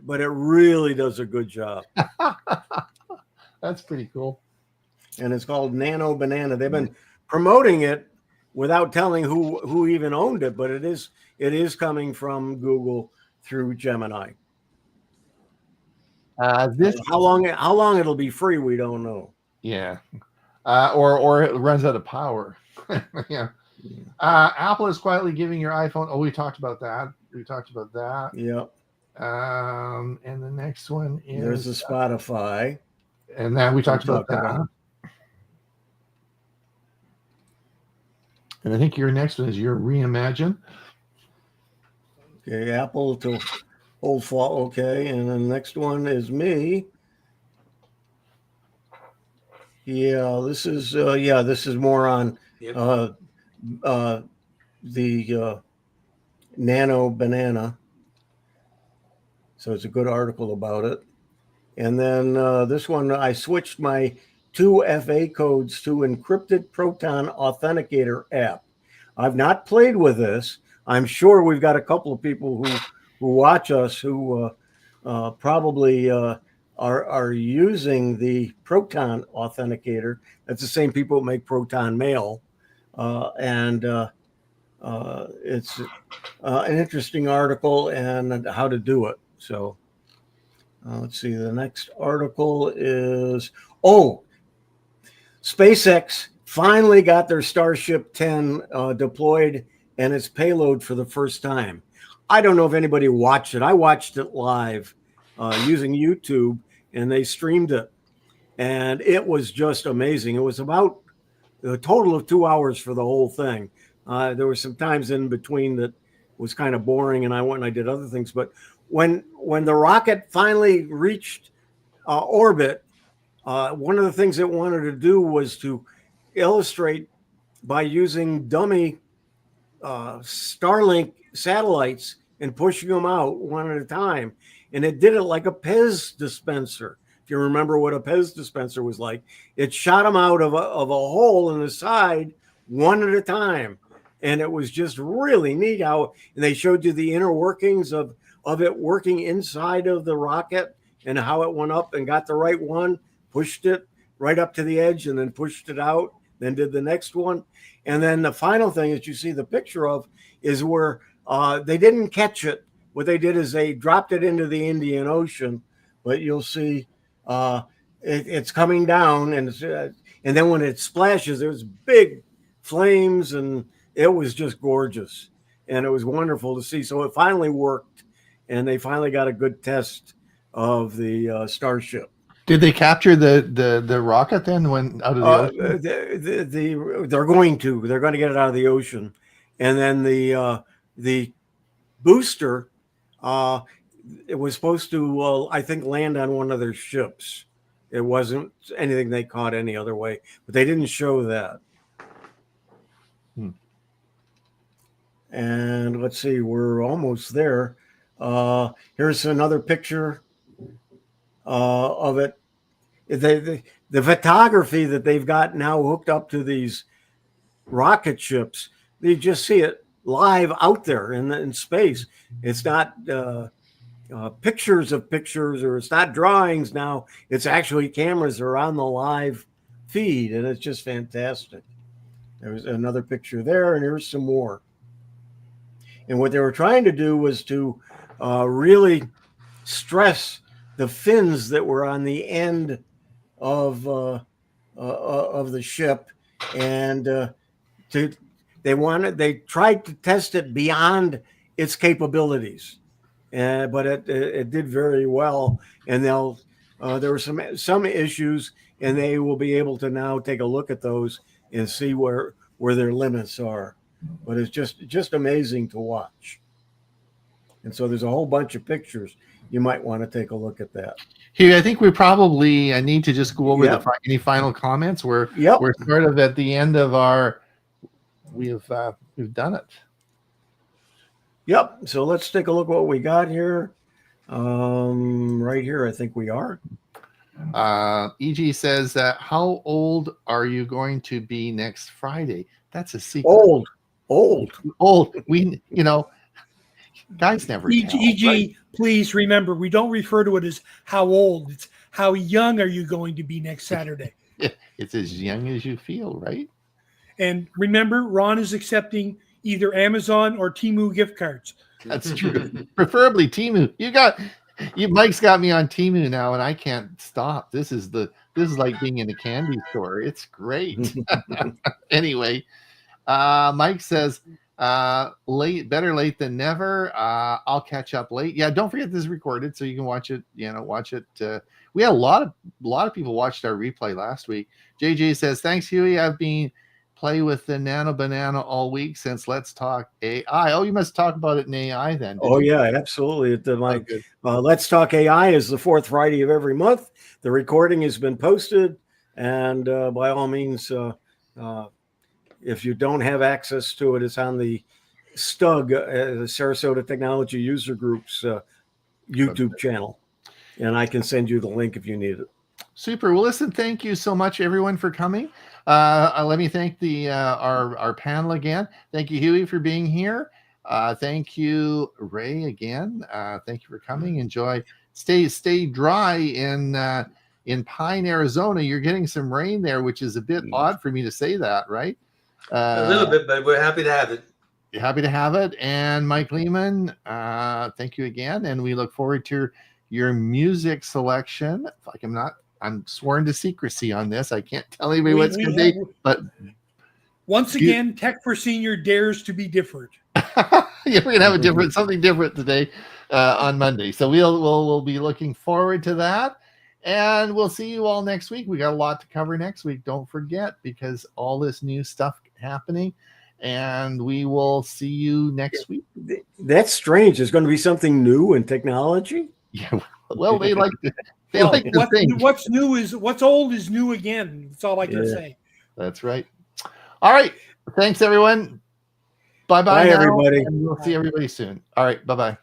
B: But it really does a good job.
A: That's pretty cool.
B: And it's called Nano Banana. They've been promoting it without telling who even owned it, but it is coming from Google through Gemini. How long it'll be free, we don't know.
A: Yeah, or it runs out of power. Yeah. Apple is quietly giving your iPhone. Oh, we talked about that.
B: Yep.
A: And the next one is
B: there's the Spotify,
A: and then we talked about that. And I think your next one is your Reimagine.
B: Okay, Apple to hold fall. Okay, and then the next one is me. Yeah, this is more on the Nano Banana. So it's a good article about it. And then this one, I switched my 2 FA codes to encrypted Proton Authenticator app. I've not played with this. I'm sure we've got a couple of people who watch us who probably are using the Proton Authenticator. That's the same people who make Proton Mail. And it's an interesting article and how to do it. So let's see. The next article is, SpaceX finally got their Starship 10 deployed and its payload for the first time. I don't know if anybody watched it. I watched it live, using YouTube, and they streamed it. And it was just amazing. It was about a total of 2 hours for the whole thing. There were some times in between that was kind of boring, and I went and I did other things. But when the rocket finally reached orbit, one of the things it wanted to do was to illustrate by using dummy Starlink satellites and pushing them out one at a time. And it did it like a Pez dispenser. If you remember what a Pez dispenser was like, it shot them out of a hole in the side one at a time. And it was just really neat how, and they showed you the inner workings of it working inside of the rocket and how it went up and got the right one, pushed it right up to the edge and then pushed it out, then did the next one. And then the final thing that you see the picture of is where they didn't catch it. What they did is they dropped it into the Indian Ocean, but you'll see it's coming down, and then when it splashes, there's big flames, and it was just gorgeous, and it was wonderful to see. So it finally worked, and they finally got a good test of the Starship.
A: Did they capture the rocket then when out of the
B: ocean? They're going to get it out of the ocean, and then the booster. It was supposed to, I think, land on one of their ships. It wasn't anything they caught any other way, but they didn't show that. And let's see, we're almost there. Here's another picture of it. The photography that they've got now hooked up to these rocket ships, you just see it live out there in space. It's not pictures of pictures, or it's not drawings now. It's actually cameras are on the live feed, and it's just fantastic. There's another picture there, and here's some more. And what they were trying to do was to really stress the fins that were on the end of the ship, and they tried to test it beyond its capabilities, but it did very well. And there were some issues, and they will be able to now take a look at those and see where their limits are. But it's just amazing to watch. And so there's a whole bunch of pictures. You might want to take a look at that.
A: Here, I think we probably need to just go over any final comments. We're sort of at the end of our. We've done it.
B: Yep. So let's take a look what we got here. Right here, I think we are.
A: EG says that how old are you going to be next Friday? That's a secret. Old. We, guys never tell.
D: EG, right? Please remember, we don't refer to it as how old. It's how young are you going to be next Saturday.
A: It's as young as you feel, right?
D: And remember, Ron is accepting either Amazon or Temu gift cards.
A: That's true. Preferably Temu. Mike's got me on Temu now, and I can't stop. This is like being in a candy store. It's great. Anyway, Mike says, better late than never. I'll catch up late. Yeah, don't forget this is recorded, so you can watch it. Watch it. We had a lot of people watched our replay last week. JJ says, thanks, Huey. I've been play with the Nano Banana all week since Let's Talk AI. Oh, you must talk about it in AI then.
B: Oh, yeah, absolutely. Let's Talk AI is the fourth Friday of every month. The recording has been posted, and by all means, if you don't have access to it, it's on the STUG, the Sarasota Technology User Group's YouTube channel, and I can send you the link if you need it.
A: Super. Well, listen, thank you so much, everyone, for coming. Let me thank our panel again. Thank you, Huey, for being here. Thank you, Ray, again. Thank you for coming. Enjoy. Stay dry in Pine, Arizona. You're getting some rain there, which is a bit odd for me to say that, right?
C: A little bit, but we're happy to have it.
A: You're happy to have it. And Mike Lehman, thank you again. And we look forward to your music selection. I'm sworn to secrecy on this. I can't tell anybody what's going to be. But
D: once again, Tech for Senior dares to be different.
A: Yeah, we're going to have something different today. on Monday. So we'll be looking forward to that. And we'll see you all next week. We got a lot to cover next week. Don't forget, because all this new stuff happening. And we will see you next week.
B: That's strange. There's going to be something new in technology.
A: Yeah. Well, they like to,
D: what's new is what's old is new again. That's all I can say.
A: That's right. All right. Thanks, everyone. Bye,
B: Bye, everybody.
A: And we'll see everybody soon. All right. Bye-bye.